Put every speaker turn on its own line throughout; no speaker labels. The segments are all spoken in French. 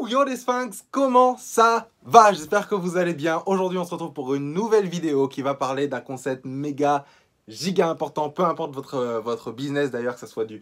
Yo les Sphinx, comment ça va? J'espère que vous allez bien. Aujourd'hui, on se retrouve pour une nouvelle vidéo qui va parler d'un concept méga, giga important, peu importe votre business d'ailleurs, que ce soit du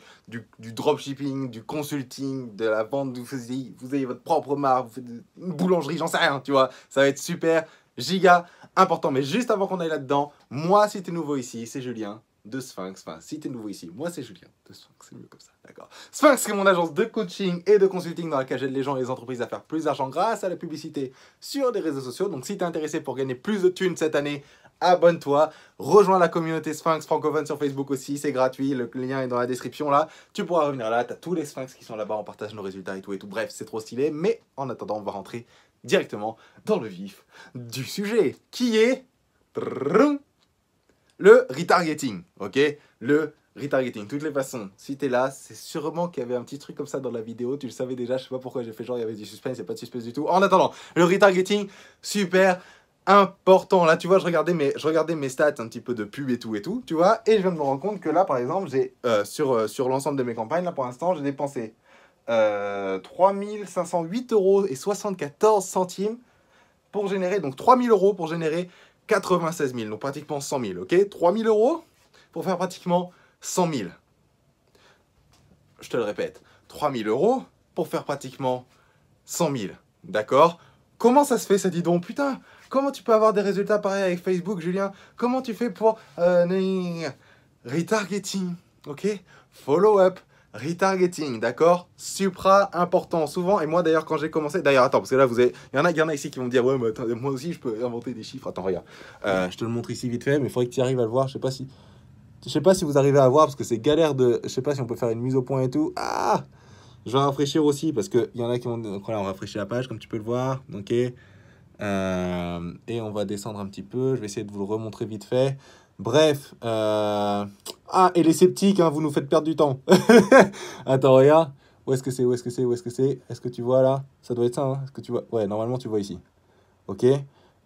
dropshipping, du consulting, de la vente, vous ayez votre propre marque, vous faites une boulangerie, j'en sais rien, tu vois. Ça va être super, giga important. Mais juste avant qu'on aille là-dedans, moi, si t'es nouveau ici, c'est Julien de Sphinx. Enfin, si t'es nouveau ici, moi c'est Julien de Sphinx, c'est mieux comme ça, d'accord. Sphinx, c'est mon agence de coaching et de consulting dans laquelle j'aide les gens et les entreprises à faire plus d'argent grâce à la publicité sur les réseaux sociaux. Donc si t'es intéressé pour gagner plus de thunes cette année, abonne-toi, rejoins la communauté Sphinx francophone sur Facebook aussi, c'est gratuit, le lien est dans la description là. Tu pourras revenir là, t'as tous les Sphinx qui sont là-bas, on partage nos résultats et tout. Bref, c'est trop stylé, mais en attendant, on va rentrer directement dans le vif du sujet, qui est le retargeting, ok? Le retargeting, toutes les façons. Si t'es là, c'est sûrement qu'il y avait un petit truc comme ça dans la vidéo, tu le savais déjà, je sais pas pourquoi j'ai fait genre il y avait du suspense, il n'y a pas de suspense du tout. En attendant, le retargeting, super important. Là, tu vois, je regardais mes stats un petit peu de pub et tout, tu vois, et je viens de me rendre compte que là, par exemple, j'ai sur l'ensemble de mes campagnes, là, pour l'instant, j'ai dépensé 3 508,74 € pour générer, donc 3 000 € pour générer 96 000, donc pratiquement 100 000, ok? 3 000 € pour faire pratiquement 100 000. Je te le répète, 3 000 € pour faire pratiquement 100 000, d'accord? Comment ça se fait, ça, dit donc? Putain, comment tu peux avoir des résultats pareils avec Facebook, Julien? Comment tu fais pour retargeting, ok? Follow-up, retargeting, d'accord? Supra important, souvent, et moi d'ailleurs quand j'ai commencé, d'ailleurs attends, parce que là il y en a ici qui vont me dire, ouais mais attends, moi aussi je peux inventer des chiffres, attends regarde, je te le montre ici vite fait, mais il faudrait que tu arrives à le voir, je sais pas si vous arrivez à voir, parce que c'est galère de, je sais pas si on peut faire une mise au point et tout, ah, je vais rafraîchir aussi, parce qu'il y en a qui vont, donc voilà, on rafraîchit la page comme tu peux le voir, ok, et on va descendre un petit peu, je vais essayer de vous le remontrer vite fait. Bref, ah, et les sceptiques, hein, vous nous faites perdre du temps. Attends, regarde. Où est-ce que c'est? Est-ce que tu vois là? Ça doit être ça, hein? Est-ce que tu vois? Ouais, normalement, tu vois ici. Ok?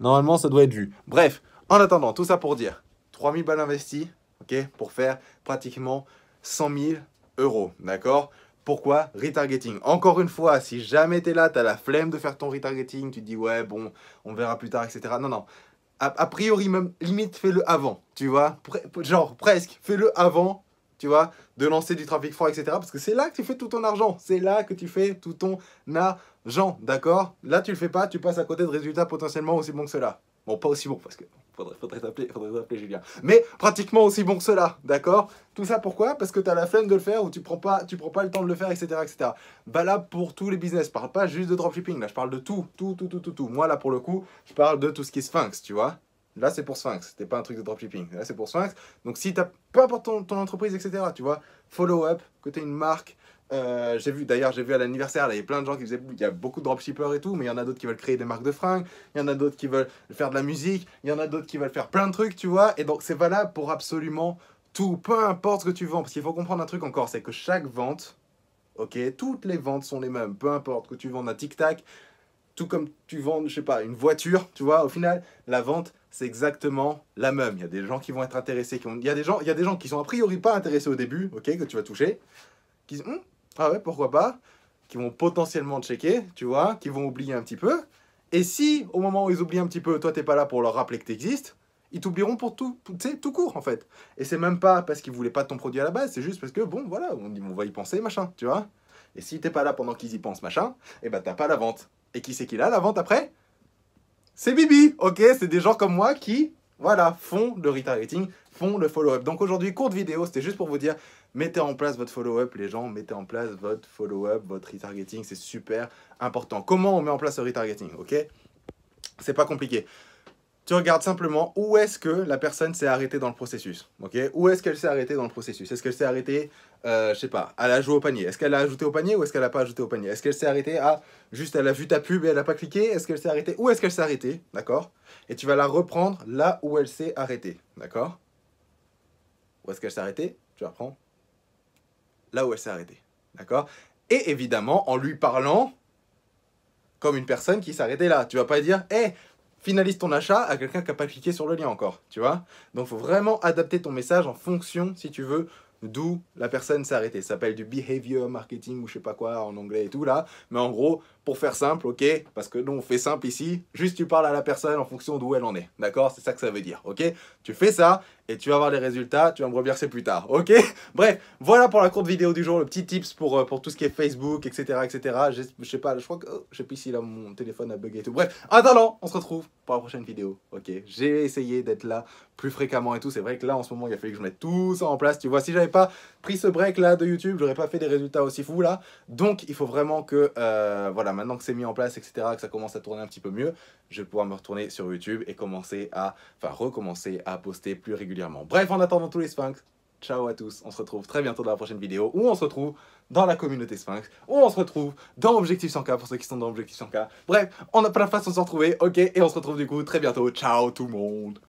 Normalement, ça doit être vu. Bref, en attendant, tout ça pour dire 3 000 balles investies, ok? Pour faire pratiquement 100 000 €, d'accord? Pourquoi? Retargeting. Encore une fois, si jamais tu es là, tu as la flemme de faire ton retargeting, tu te dis, ouais, bon, on verra plus tard, etc. Non, non. A priori, même, limite, fais-le avant, tu vois, genre, presque, fais-le avant, tu vois, de lancer du trafic froid, etc. Parce que c'est là que tu fais tout ton argent, c'est là que tu fais tout ton argent, d'accord? Là, tu le fais pas, tu passes à côté de résultats potentiellement aussi bons que cela. Bon, pas aussi bons, parce que faudrait t'appeler Julien. Mais pratiquement aussi bons que cela, d'accord? Tout ça pourquoi? Parce que tu as la flemme de le faire ou tu prends pas le temps de le faire, etc., etc. Valable pour tous les business. Je parle pas juste de dropshipping, là, je parle de tout. Moi, là, pour le coup, je parle de tout ce qui est Sphinx, tu vois? Là, c'est pour Sphinx, c'était pas un truc de dropshipping. Là, c'est pour Sphinx. Donc, si t'as peu importe ton entreprise, etc., tu vois, follow-up, que tu une marque. J'ai vu à l'anniversaire, il y a plein de gens qui faisaient, il y a beaucoup de dropshippers et tout, mais il y en a d'autres qui veulent créer des marques de fringues, il y en a d'autres qui veulent faire de la musique, il y en a d'autres qui veulent faire plein de trucs, tu vois, et donc c'est valable pour absolument tout, peu importe ce que tu vends, parce qu'il faut comprendre un truc encore, c'est que chaque vente, ok, toutes les ventes sont les mêmes, peu importe que tu vends un tic-tac, tout comme tu vends, je sais pas, une voiture, tu vois, au final, la vente, c'est exactement la même. Il y a des gens qui vont être intéressés, il y a des gens qui sont a priori pas intéressés au début, ok, que tu vas toucher, qui disent, ah ouais, pourquoi pas, qui vont potentiellement checker, tu vois, qui vont oublier un petit peu. Et si, au moment où ils oublient un petit peu, toi, t'es pas là pour leur rappeler que tu existes, ils t'oublieront pour tout court, en fait. Et c'est même pas parce qu'ils voulaient pas ton produit à la base, c'est juste parce que, bon, voilà, on va y penser, machin, tu vois. Et si t'es pas là pendant qu'ils y pensent, machin, et ben t'as pas la vente. Et qui c'est qui l'a, la vente après? C'est Bibi, ok? C'est des gens comme moi qui, voilà, font le retargeting, font le follow-up. Donc aujourd'hui, courte vidéo, c'était juste pour vous dire, mettez en place votre follow-up, les gens, mettez en place votre follow-up, votre retargeting, c'est super important. Comment on met en place le retargeting, ok? C'est pas compliqué. Tu regardes simplement où est-ce que la personne s'est arrêtée dans le processus, ok? Où est-ce qu'elle s'est arrêtée dans le processus? Est-ce qu'elle s'est arrêtée, je sais pas, elle a joué au panier? Est-ce qu'elle a ajouté au panier ou est-ce qu'elle a pas ajouté au panier? Est-ce qu'elle s'est arrêtée à juste elle a vu ta pub et elle a pas cliqué? Est-ce qu'elle s'est arrêtée? Où est-ce qu'elle s'est arrêtée? D'accord? Et tu vas la reprendre là où elle s'est arrêtée, d'accord? Où est-ce qu'elle s'est arrêtée? Tu la reprends là où elle s'est arrêtée, d'accord? Et évidemment en lui parlant comme une personne qui s'est arrêtée là. Tu vas pas dire, hé, finalise ton achat à quelqu'un qui n'a pas cliqué sur le lien encore, tu vois. Donc, il faut vraiment adapter ton message en fonction, si tu veux, d'où la personne s'est arrêtée. Ça s'appelle du behavior marketing ou je sais pas quoi en anglais et tout là. Mais en gros, pour faire simple, ok, parce que nous on fait simple ici, juste tu parles à la personne en fonction d'où elle en est. D'accord? C'est ça que ça veut dire, ok? Tu fais ça et tu vas avoir les résultats, tu vas me remercier plus tard, ok? Bref, voilà pour la courte vidéo du jour, le petit tips pour tout ce qui est Facebook, etc. etc. Je sais pas, je crois que. Je sais plus si là mon téléphone a bugué et tout. Bref, en attendant, on se retrouve pour la prochaine vidéo, ok? J'ai essayé d'être là plus fréquemment et tout. C'est vrai que là en ce moment il a fallu que je mette tout ça en place. Tu vois, si j'avais pas pris ce break là de YouTube, j'aurais pas fait des résultats aussi fous là. Donc il faut vraiment que, voilà, maintenant que c'est mis en place, etc., que ça commence à tourner un petit peu mieux, je vais pouvoir me retourner sur YouTube et recommencer à poster plus régulièrement. Bref, en attendant tous les Sphinx, ciao à tous, on se retrouve très bientôt dans la prochaine vidéo où on se retrouve dans la communauté Sphinx, où on se retrouve dans Objectif 100K pour ceux qui sont dans Objectif 100K. Bref, on a plein de façons de se retrouver, ok, et on se retrouve du coup très bientôt. Ciao tout le monde!